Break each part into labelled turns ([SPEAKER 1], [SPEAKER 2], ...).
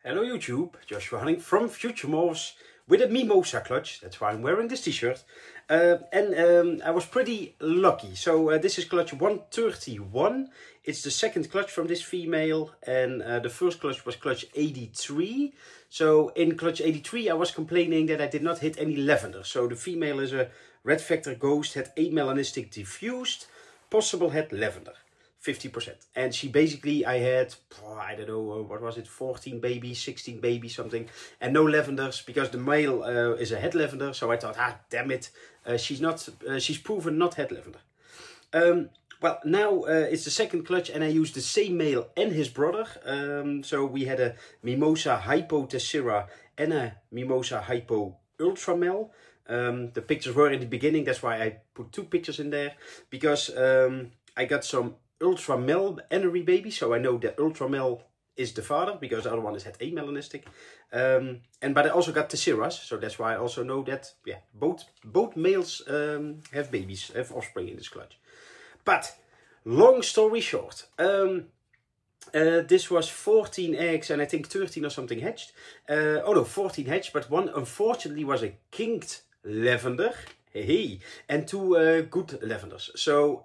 [SPEAKER 1] Hello YouTube, Joshua Hunting from FutureMorphs with a Mimosa clutch. That's why I'm wearing this t-shirt. I was pretty lucky. So this is clutch 131. It's the second clutch from this female, and the first clutch was clutch 83. So in clutch 83 I was complaining that I did not hit any lavender. So the female is a red factor ghost, had amelanistic diffused, possible had lavender. 50%. And she basically, I had, I don't know, what was it, 14 babies, 16 babies, something, and no lavenders, because the male is a head lavender. So I thought, damn it, she's proven not head lavender. Well, now it's the second clutch, and I used the same male and his brother. So we had a Mimosa Hypo Tessera and a Mimosa Hypo Ultramel. The pictures were in the beginning, that's why I put two pictures in there, because I got some Ultramel Enery baby, so I know that Ultramel is the father, because the other one is had amelanistic. But I also got Tesseras, so that's why I also know that, yeah, both males have babies, have offspring in this clutch. But long story short, this was 14 eggs and I think 13 or something hatched. Oh no, 14 hatched, but one unfortunately was a kinked lavender, and two good lavenders. So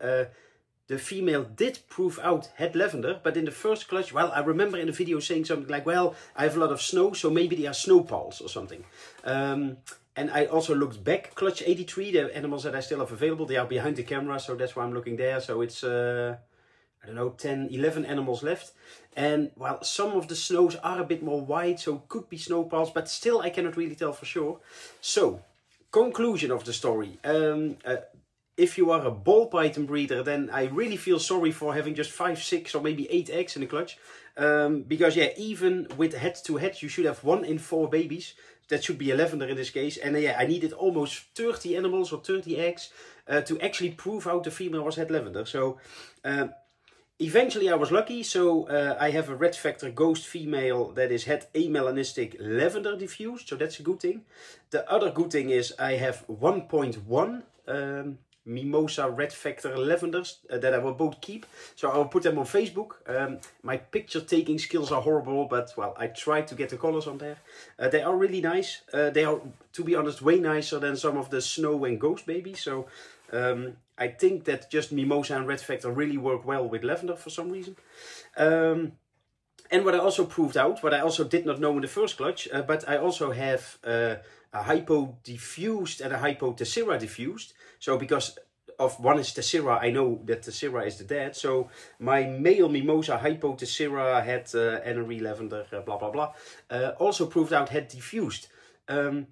[SPEAKER 1] the female did prove out head lavender, but in the first clutch, well, I remember in the video saying something like, well, I have a lot of snow, so maybe they are snow pals or something. And I also looked back, clutch 83, the animals that I still have available, they are behind the camera, so that's why I'm looking there. So it's, I don't know, 10, 11 animals left. And while some of the snows are a bit more white, so could be snow pals, but still I cannot really tell for sure. So, conclusion of the story. If you are a ball python breeder, then I really feel sorry for having just 5, 6 or maybe 8 eggs in the clutch. Because yeah, even with head to head, you should have 1 in 4 babies. That should be a lavender in this case. And yeah, I needed almost 30 animals or 30 eggs to actually prove out the female was head lavender. So eventually I was lucky. So I have a red factor ghost female that is head amelanistic lavender diffused. So that's a good thing. The other good thing is I have 1.1 Mimosa red factor lavenders that I will both keep, so I will put them on Facebook. My picture taking skills are horrible, but well, I try to get the colors on there. They are really nice. They are, to be honest, way nicer than some of the snow and ghost babies. So I think that just Mimosa and red factor really work well with lavender for some reason. And what I also proved out, what I also did not know in the first clutch, but I also have a hypo diffused and a hypo tessera diffused. So because of one is tessera, I know that tessera is the dad. So my male Mimosa hypo tessera had Enery lavender, blah blah blah, also proved out had diffused. Well,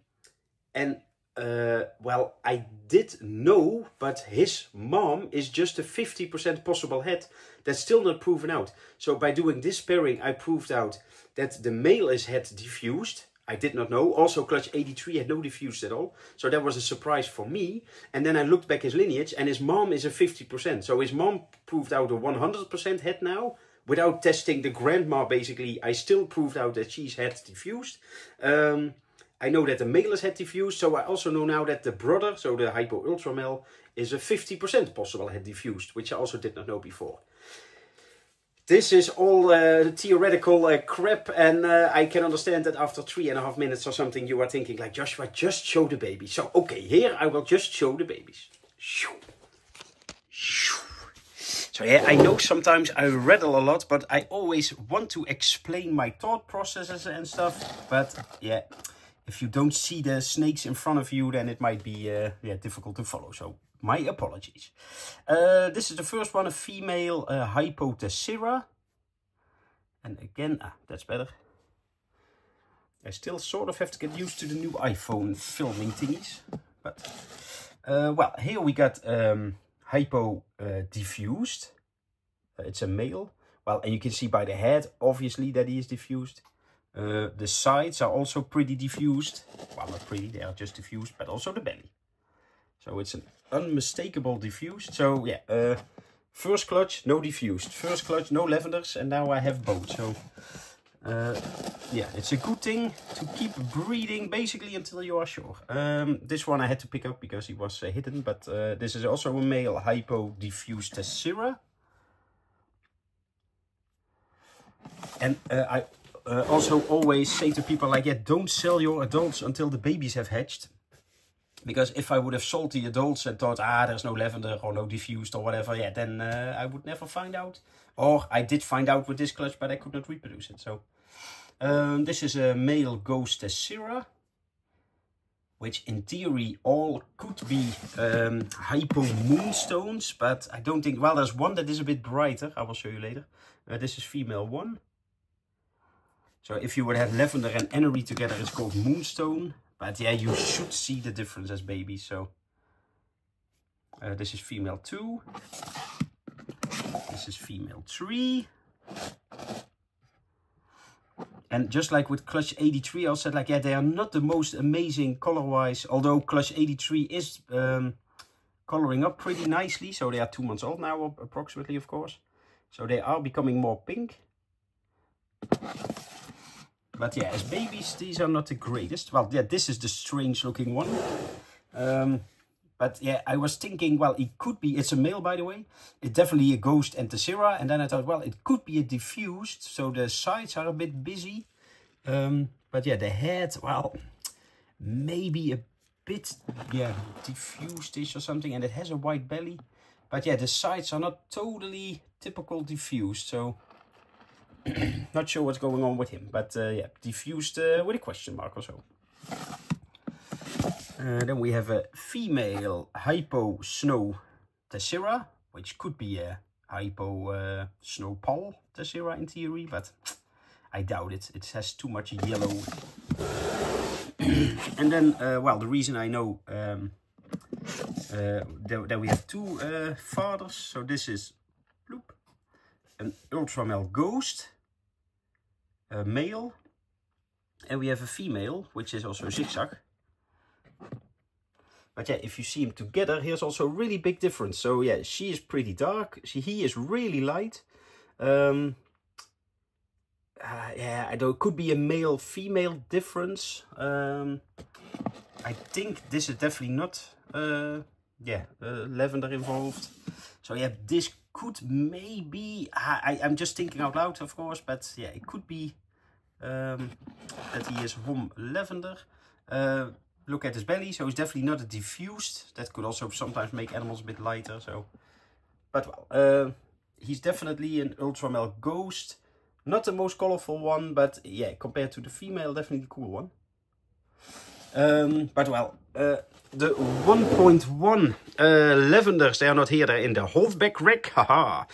[SPEAKER 1] I did know, but his mom is just a 50% possible head. That's still not proven out. So by doing this pairing, I proved out that the male is head diffused. I did not know. Also, clutch 83 had no diffused at all. So that was a surprise for me. And then I looked back his lineage, and his mom is a 50%. So his mom proved out a 100% head now. Without testing the grandma, basically, I still proved out that she's head diffused. I know that the male is head diffused. So I also know now that the brother, so the Hypo Ultramel, is a 50% possible head diffused, which I also did not know before. This is all theoretical crap, and I can understand that after 3.5 minutes or something you are thinking like, Joshua, just show the baby. So okay, here I will just show the babies. So yeah, I know sometimes I rattle a lot, but I always want to explain my thought processes and stuff. But yeah, if you don't see the snakes in front of you, then it might be difficult to follow. So my apologies. This is the first one, a female Hypo Tessera. And again, that's better. I still sort of have to get used to the new iPhone filming thingies. But, well, here we got Hypo Diffused. It's a male. Well, and you can see by the head, obviously, that he is diffused. The sides are also pretty diffused. Well, not pretty, they are just diffused, but also the belly. So it's an unmistakable diffused. So yeah, first clutch, no diffused. First clutch, no lavenders. And now I have both. So yeah, it's a good thing to keep breeding basically until you are sure. This one I had to pick up because he was hidden. But this is also a male Hypo Diffused Tessera. And I also always say to people like, yeah, don't sell your adults until the babies have hatched. Because if I would have sold the adults and thought, there's no lavender or no diffused or whatever, yeah, then I would never find out. Or I did find out with this clutch, but I could not reproduce it. So this is a male ghost Tessera, which in theory all could be hypo moonstones, but I don't think, well, there's one that is a bit brighter. I will show you later. This is female 1. So if you would have lavender and enery together, it's called moonstone. But yeah, you should see the difference as babies. So this is female 2. This is female 3. And just like with clutch 83, I said like, yeah, they are not the most amazing color-wise. Although clutch 83 is coloring up pretty nicely. So they are 2 months old now, approximately, of course. So they are becoming more pink. But yeah, as babies, these are not the greatest. Well, yeah, this is the strange looking one. But yeah, I was thinking, well, it could be, it's a male, by the way. It's definitely a ghost and Tessera. And then I thought, well, it could be a diffused. So the sides are a bit busy. But yeah, the head, well, maybe a bit, yeah, diffused-ish or something. And it has a white belly. But yeah, the sides are not totally typical diffused. So not sure what's going on with him, but yeah, diffused with a question mark or so. Then we have a female hypo snow Tessera, which could be a hypo snow pal Tessera in theory, but I doubt it. It has too much yellow. And then, well, the reason I know that we have 2 fathers. So this is bloop, an ultramel ghost, a male, and we have a female, which is also a zigzag. But yeah, if you see them together, here's also a really big difference. So yeah, she is pretty dark. He is really light. Yeah, I don't. It could be a male-female difference. I think this is definitely not. Yeah, lavender involved. So yeah, this could maybe. I'm just thinking out loud, of course, but yeah, it could be that he is hom lavender. Look at his belly, so he's definitely not a diffused. That could also sometimes make animals a bit lighter. So, but well, he's definitely an ultramel ghost. Not the most colorful one, but yeah, compared to the female, definitely the cool one. But well, the 1.1 lavenders, they are not here, they're in the Hofbeck rack, haha.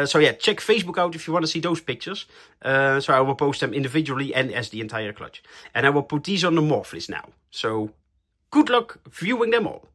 [SPEAKER 1] So yeah, check Facebook out if you want to see those pictures. So I will post them individually and as the entire clutch. And I will put these on the morph list now. So good luck viewing them all.